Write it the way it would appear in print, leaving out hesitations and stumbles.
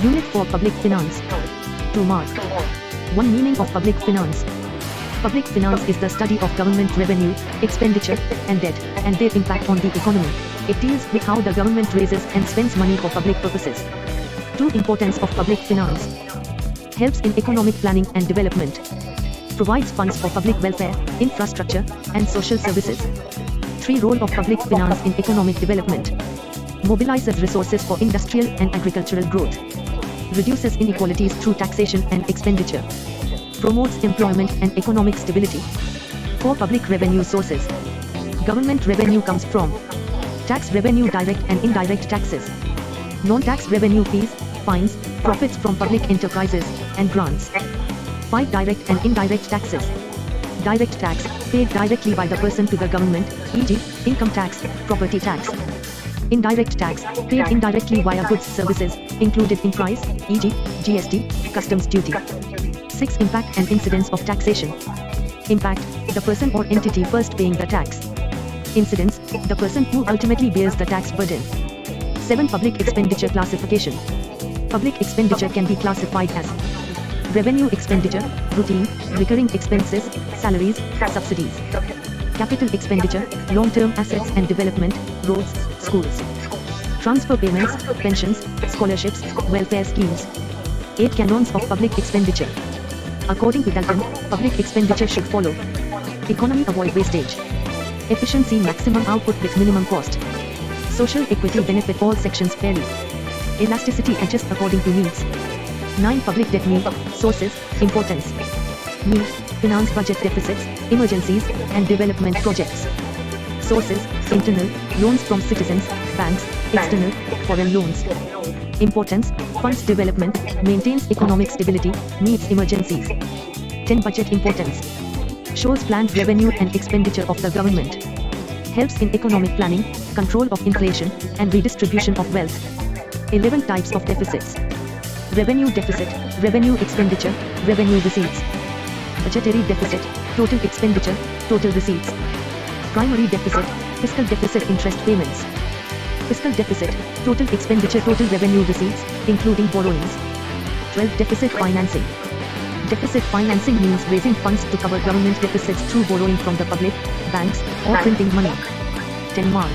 Unit for Public Finance. 2 mark. 1 meaning of public finance. Public finance is the study of government revenue, expenditure, and debt, and their impact on the economy. It deals with how the government raises and spends money for public purposes. 2 importance of public finance. Helps in economic planning and development. Provides funds for public welfare, infrastructure, and social services. 3 role of public finance in economic development. Mobilizes resources for industrial and agricultural growth. Reduces inequalities through taxation and expenditure. Promotes employment and economic stability. 4 public revenue sources. Government revenue comes from tax revenue, direct and indirect taxes, non-tax revenue, fees, fines, profits from public enterprises, and grants. 5 direct and indirect taxes. Direct tax, paid directly by the person to the government, e.g., income tax, property tax. Indirect tax, paid indirectly via goods services, included in price, e.g., GST, customs duty. 6 impact and incidence of taxation. Impact, the person or entity first paying the tax. Incidence, the person who ultimately bears the tax burden. 7 public expenditure classification. Public expenditure can be classified as revenue expenditure, routine, recurring expenses, salaries, subsidies. Capital expenditure, long-term assets and development, roads, schools. Transfer payments, pensions, scholarships, welfare schemes. 8 canons of public expenditure. According to Dalton, public expenditure should follow economy, avoid wastage; efficiency, maximum output with minimum cost; social equity, benefit all sections fairly; elasticity, adjust according to needs. 9 public debt need, sources, importance. Need, finance budget deficits, emergencies, and development projects. Sources, internal, loans from citizens, banks; external, foreign loans. Importance, funds development, maintains economic stability, meets emergencies. 10 budget importance. Shows planned revenue and expenditure of the government. Helps in economic planning, control of inflation, and redistribution of wealth. 11 types of deficits. Revenue deficit, revenue expenditure, revenue receipts. Budgetary deficit, total expenditure, total receipts. Primary deficit, fiscal deficit, interest payments. Fiscal deficit, total expenditure, total revenue receipts, including borrowings. 12 deficit financing. Deficit financing means raising funds to cover government deficits through borrowing from the public, banks, or printing money. 10 mark.